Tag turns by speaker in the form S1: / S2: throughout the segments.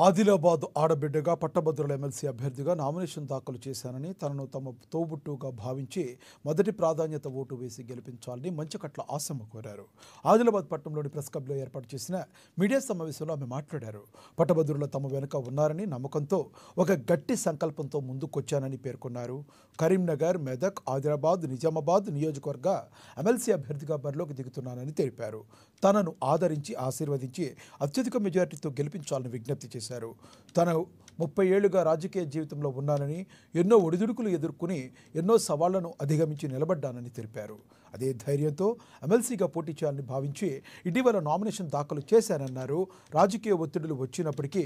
S1: ఆదిలాబాద్ ఆడబిడ్డగా పట్టభద్రుల ఎమ్మెల్సీ అభ్యర్థిగా నామినేషన్ దాఖలు చేశానని తనను తమ తోబుట్టుగా భావించి మొదటి ప్రాధాన్యత ఓటు వేసి గెలిపించాలని మంచకట్ల ఆసమ్మ కోరారు. ఆదిలాబాద్ పట్టణంలోని ప్రెస్ క్లబ్లో ఏర్పాటు చేసిన మీడియా సమావేశంలో ఆమె మాట్లాడారు. పట్టభద్రుల తమ వెనుక ఉన్నారని నమ్మకంతో ఒక గట్టి సంకల్పంతో ముందుకొచ్చానని పేర్కొన్నారు. కరీంనగర్, మెదక్, ఆదిలాబాద్, నిజామాబాద్ నియోజకవర్గ ఎమ్మెల్సీ అభ్యర్థిగా బరిలోకి దిగుతున్నానని తెలిపారు. తనను ఆదరించి ఆశీర్వదించి అత్యధిక మెజారిటీతో గెలిపించాలని విజ్ఞప్తి చేశారు. తన 30 ఏళ్లుగా రాజకీయ జీవితంలో ఉన్నానని, ఎన్నో ఒడిదుడుకులు ఎదుర్కొని ఎన్నో సవాళ్లను అధిగమించి నిలబడ్డానని తెలిపారు. అదే ధైర్యంతో ఎమ్మెల్సీగా పోటీ చేయాలని భావించి ఇటీవల నామినేషన్ దాఖలు చేశానన్నారు. రాజకీయ ఒత్తిడులు వచ్చినప్పటికీ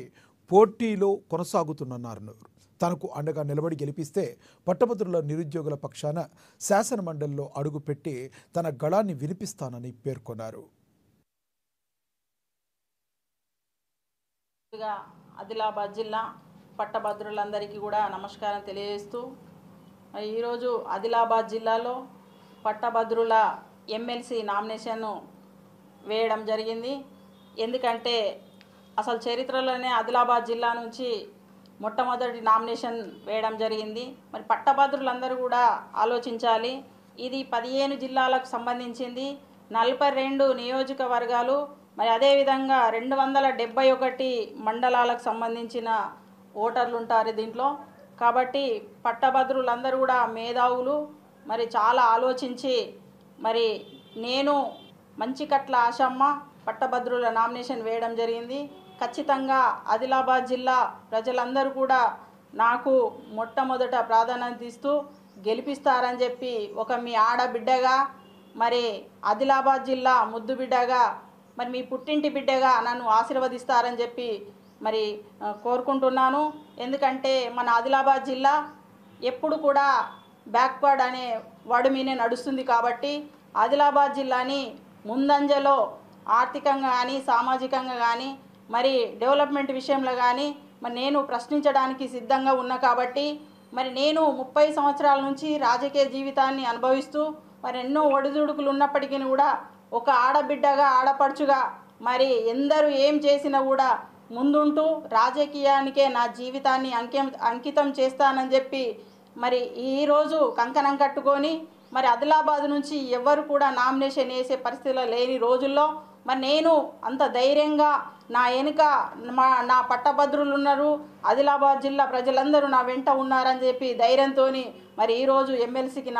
S1: పోటీలో కొనసాగుతున్నారు. తనకు అండగా నిలబడి గెలిపిస్తే పట్టభద్రుల నిరుద్యోగుల పక్షాన శాసన మండలిలో అడుగుపెట్టి తన గళాన్ని వినిపిస్తానని పేర్కొన్నారు.
S2: ఆదిలాబాద్ జిల్లా పట్టభద్రులందరికీ కూడా నమస్కారం తెలియజేస్తూ ఈరోజు ఆదిలాబాద్ జిల్లాలో పట్టభద్రుల ఎమ్మెల్సీ నామినేషన్ వేయడం జరిగింది. ఎందుకంటే అసలు చరిత్రలోనే ఆదిలాబాద్ జిల్లా నుంచి మొట్టమొదటి నామినేషన్ వేయడం జరిగింది. మరి పట్టభద్రులందరూ కూడా ఆలోచించాలి. ఇది 15 జిల్లాలకు సంబంధించింది, 42 నియోజకవర్గాలు, మరి అదేవిధంగా 271 మండలాలకు సంబంధించిన ఓటర్లు ఉంటారు దీంట్లో. కాబట్టి పట్టభద్రులందరూ కూడా మేధావులు, మరి చాలా ఆలోచించి మరి నేను మంచికట్ల ఆశమ్మ పట్టభద్రుల నామినేషన్ వేయడం జరిగింది. ఖచ్చితంగా ఆదిలాబాద్ జిల్లా ప్రజలందరూ కూడా నాకు మొట్టమొదట ప్రాధాన్యత ఇస్తూ గెలిపిస్తారని చెప్పి ఒక మీ ఆడబిడ్డగా, మరి ఆదిలాబాద్ జిల్లా ముద్దు బిడ్డగా, మరి మీ పుట్టింటి బిడ్డగా నన్ను ఆశీర్వదిస్తారని చెప్పి మరి కోరుకుంటున్నాను. ఎందుకంటే మన ఆదిలాబాద్ జిల్లా ఎప్పుడు కూడా బ్యాక్వర్డ్ అనే వర్డ్ మీనే నడుస్తుంది. కాబట్టి ఆదిలాబాద్ జిల్లాని ముందంజలో ఆర్థికంగా కానీ సామాజికంగా కానీ మరి డెవలప్మెంట్ విషయంలో కానీ మరి నేను ప్రశ్నించడానికి సిద్ధంగా ఉన్నా. కాబట్టి మరి నేను 30 సంవత్సరాల నుంచి రాజకీయ జీవితాన్ని అనుభవిస్తూ మరి ఎన్నో ఒడిదుడుకులు ఉన్నప్పటికీ కూడా ఒక ఆడబిడ్డగా, ఆడపడుచుగా మరి ఎందరూ ఏం చేసినా కూడా ముందుంటూ రాజకీయానికే నా జీవితాన్ని అంకితం చేస్తానని చెప్పి మరి ఈరోజు కంకణం కట్టుకొని మరి ఆదిలాబాద్ నుంచి ఎవరు కూడా నామినేషన్ వేసే పరిస్థితిలో లేని రోజుల్లో మరి నేను అంత ధైర్యంగా నా వెనుక నా పట్టభద్రులు ఉన్నారు, ఆదిలాబాద్ జిల్లా ప్రజలందరూ నా వెంట ఉన్నారని చెప్పి ధైర్యంతో మరి ఈరోజు ఎమ్మెల్సీకి